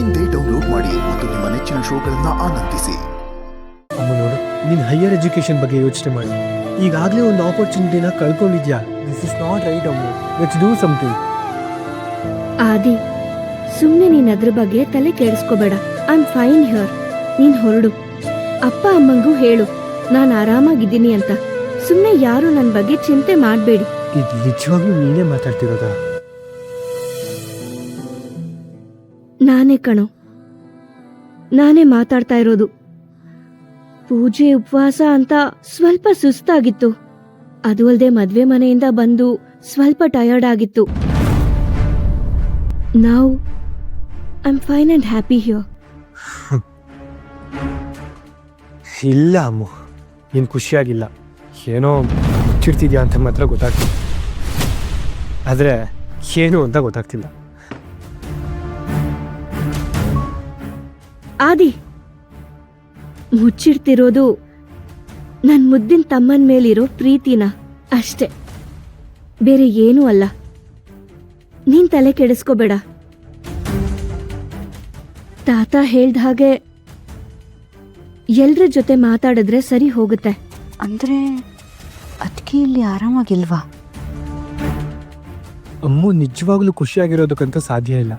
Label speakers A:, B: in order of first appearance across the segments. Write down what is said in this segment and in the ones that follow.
A: ಇಂದೇ ಡೌನ್ಲೋಡ್ ಮಾಡಿ ಮತ್ತು ನಿಮ್ಮ ನೆಚ್ಚಿನ ಶೋಗಳನ್ನ ಆನಂದಿಸಿ.
B: ಅಮ್ಮ ನೋಡು, ನೀನು ಹೈಯರ್ ಎಜುಕೇಶನ್ ಬಗ್ಗೆ ಯೋಚನೆ ಮಾಡಿ. ಈಗಾಗಲೇ ಒಂದು ಆಪರ್ಚುನಿಟಿನ ಕಳ್ಕೊಂಡಿದ್ಯಾ. ದಿಸ್ ಇಸ್ ನಾಟ್ ರೈಟ್ ಅಮ್ಮ. Let's do something.
C: ಆದಿ, ಸುಮ್ಮನೆ ನೀನ್ ಅದ್ರ ಬಗ್ಗೆ ತಲೆ ಕೆಡಿಸ್ಕೋಬೇಡ. I am fine here. ನೀನ್ ಹೊರಡು. ಅಪ್ಪ ಅಮ್ಮಂಗೂ ಹೇಳು ನಾನು ಆರಾಮಾಗಿದ್ದೀನಿ ಅಂತ. ಸುಮ್ಮನೆ ಯಾರು ನನ್ನ ಬಗ್ಗೆ ಚಿಂತೆ ಮಾಡಬೇಡಿ.
B: ಇದು ನಿಜವಾಗ್ಲೂ ನೀನೇ ಮಾತಾಡ್ತಿರೋದಾ?
C: ನಾನೇ ಕಣೋ, ನಾನೇ ಮಾತಾಡ್ತಾ ಇರೋದು. ಪೂಜೆ ಉಪವಾಸ ಅಂತ ಸ್ವಲ್ಪ ಸುಸ್ತಾಗಿತ್ತು. ಅದು ಅಲ್ಲದೆ ಮದ್ವೆ ಮನೆಯಿಂದ ಬಂದು ಸ್ವಲ್ಪ ಟಯರ್ಡ್ ಆಗಿತ್ತು. Now I am fine and happy here.
B: ಇಲ್ಲ ಅಮ್ಮ, ನೀನು ಖುಷಿಯಾಗಿಲ್ಲ. ಏನೋ ಮುಚ್ಚಿಡ್ತಿದ್ಯಾ ಅಂತ ಮಾತ್ರ ಗೊತ್ತಾಗ್ತಿಲ್ಲ, ಆದರೆ ಏನು ಅಂತ ಗೊತ್ತಾಗ್ತಿಲ್ಲ.
C: ಆದಿ, ಮುಚ್ಚಿಡ್ತಿರೋದು ನನ್ ಮುದ್ದಿನ ತಮ್ಮನ ಮೇಲಿರೋ ಪ್ರೀತಿನ ಅಷ್ಟೇ, ಬೇರೆ ಏನೂ ಅಲ್ಲ. ನೀನ್ ತಲೆ ಕೆಡಿಸ್ಕೋಬೇಡ. ತಾತ ಹೇಳ್ದ ಹಾಗೆ ಎಲ್ರ ಜೊತೆ ಮಾತಾಡಿದ್ರೆ ಸರಿ ಹೋಗುತ್ತೆ.
D: ಅಂದ್ರೆ ಅದಕ್ಕೆ ಇಲ್ಲಿ ಆರಾಮಾಗಿಲ್ವಾ?
B: ಅಮ್ಮು ನಿಜವಾಗ್ಲೂ ಖುಷಿಯಾಗಿರೋದಕ್ಕಂತ ಸಾಧ್ಯ ಇಲ್ಲ.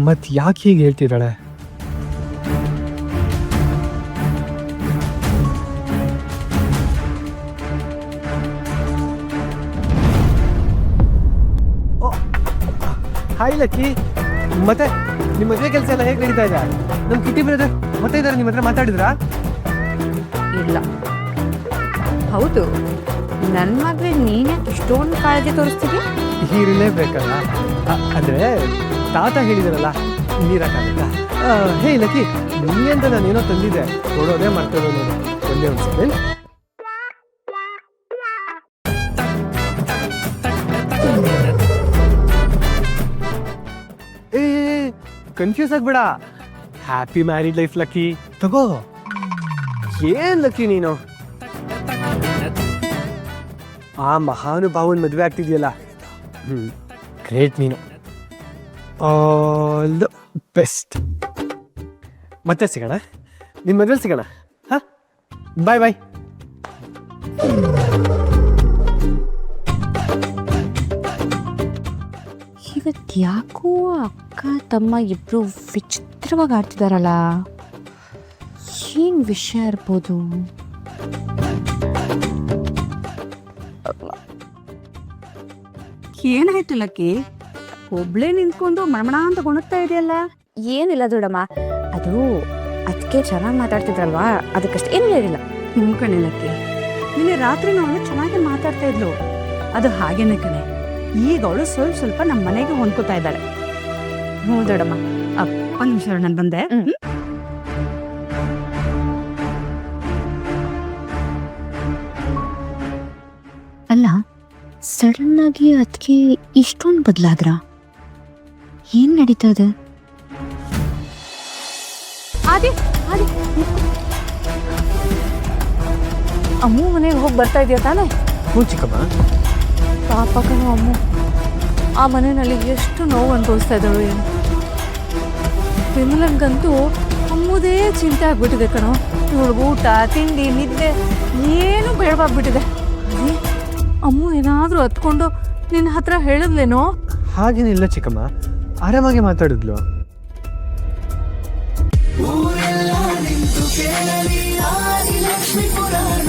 B: ಮತ್ ಯಾಕೆ ಹೀಗೆ ಹೇಳ್ತಿದ್ದಾಳೆ? ಹಾಯ್ ಲಕ್ಕಿ, ಮತ್ತೆ ನಿಮ್ಮ ಮದುವೆ ಕೆಲಸ ಎಲ್ಲ ಹೇಗೆ ನಡೀತಾ ಇದೆ? ನಮ್ಮ ಕಿಟಿ ಬ್ರದರ್ ಮತ್ತೆ ಇದ್ದಾರೆ, ನಿಮ್ಮ ಹತ್ರ ಮಾತಾಡಿದ್ರಾ?
D: ಇಲ್ಲ. ಹೌದು, ನನ್ನ ಮದುವೆ ನೀನೇ ಇಷ್ಟೊಂದು ಕಾಳಜಿ ತೋರಿಸ್ತೀವಿ?
B: ಹೀರಿಲೇಬೇಕಲ್ಲ. ಅಂದ್ರೆ ತಾತ ಹೇಳಿದಾರಲ್ಲ, ನೀರಕ್ಕಾಗಲ್ಲ. ಹೇ ಲಕ್ಕಿ, ನಿನ್ನೆ ಅಂತ ನಾನೇನೋ ತಂದಿದ್ದೆ, ಕೊಡೋದೇ ಮಾಡ್ತೇವೆ ನೋಡಿ. ಒಂದೇ ಒಂದು ಸೆಕೆಂಡ್. ಕನ್ಫ್ಯೂಸ್ ಆಗ್ಬೇಡ. Happy married life lucky. ತಗೋ. ಏನ್ ಲಕ್ಕಿ ನೀನು ಆ ಮಹಾನುಭಾವನ್ ಮದುವೆ ಆಗ್ತಿದ್ಯಲ್ಲ, ಗ್ರೇಟ್ ನೀನು. All the best. ಮತ್ತೆ ಸಿಗೋಣ, ನಿನ್ನ ಮದುವೆ ಸಿಗೋಣ. ಹಾ, ಬಾಯ್ ಬಾಯ್.
D: ಇವತ್ತು ಯಾಕೋ ಅಕ್ಕ ತಮ್ಮ ಇಬ್ರು ವಿಚಿತ್ರವಾಗಿ ಆಡ್ತಿದಾರಲ್ಲ. ಏನ್ ವಿಷಯ ಇರ್ಬೋದು?
E: ಏನಾಯ್ತು ಲಕ್ಕಿ? ಒಬ್ಳೇ ನಿಂತ್ಕೊಂಡು ಮಣಮಣ ಅಂತ ಗುಣಗ್ತಾ ಇದೆಯಲ್ಲ.
D: ಏನಿಲ್ಲ ದೊಡ್ಡಮ್ಮ, ಅದು ಅದಕ್ಕೆ ಚೆನ್ನಾಗಿ ಮಾತಾಡ್ತಿದ್ರಲ್ವಾ, ಅದಕ್ಕಷ್ಟೇ ಏನೂ ಏನಿಲ್ಲ.
E: ಕಣೆ ಲಕ್ಕಿ, ನಿನ್ನೆ ರಾತ್ರಿ ಅವಳು ಚೆನ್ನಾಗಿ ಮಾತಾಡ್ತಾ ಇದ್ಲು. ಅದು ಹಾಗೇನೆ ಕಣೆ. ಈಗ ಅವಳು ಸ್ವಲ್ಪ ನಮ್ಮ ಮನೆಗೆ ಹೊಂದ್ಕೋತಾ ಇದ್ದಾಳೆ.
D: ಹ್ಞೂ ದೊಡ್ಡಮ್ಮ.
E: ಒಂದ್ ನಿಮಿಷ, ನಾನು ಬಂದೆ.
D: ಅಲ್ಲ, ಸಡನ್ ಆಗಿ ಅದಕ್ಕೆ ಇಷ್ಟೊಂದು ಬದಲಾದ್ರ? ಏನ್ ನಡೀತಾ ಇದೆ? ಅಮ್ಮು ಮನೆಗೆ ಹೋಗಿ ಬರ್ತಾ ಇದೆಯಾ ತಾನೆ?
B: ಹ್ಞೂ ಚಿಕ್ಕಮ್ಮ.
D: ಪಾಪ ಕಣೋ ಅಮ್ಮು, ಆ ಮನೆಯಲ್ಲಿ ಎಷ್ಟು ನೋವು ಅನುಭವಿಸ್ತಾ ಇದ್ದಾಳು ಏನು. ವಿಮಲನ್ಗಂತೂ ಅಮ್ಮುದೇ ಚಿಂತೆ ಆಗ್ಬಿಟ್ಟಿದೆ ಕಣೋ. ಇವ್ಳಿಗೆ ಊಟ ತಿಂಡಿ ನಿದ್ದೆ ಏನು ಬೇಡವಾಗ್ಬಿಟ್ಟಿದೆ. ಅಮ್ಮು ಏನಾದರೂ ಹತ್ಕೊಂಡು ನಿನ್ನ ಹತ್ರ ಹೇಳಿದ್ಲೇನೋ?
B: ಹಾಗೇನಿಲ್ಲ ಚಿಕ್ಕಮ್ಮ, ಆರಾಮಾಗಿ ಮಾತಾಡಿದ್ಲು.
F: ಊರೆಲ್ಲ ನಿಂತು ಕೇಳಲಿ ಆದಿಲಕ್ಷ್ಮಿ ಪುರಾಣ.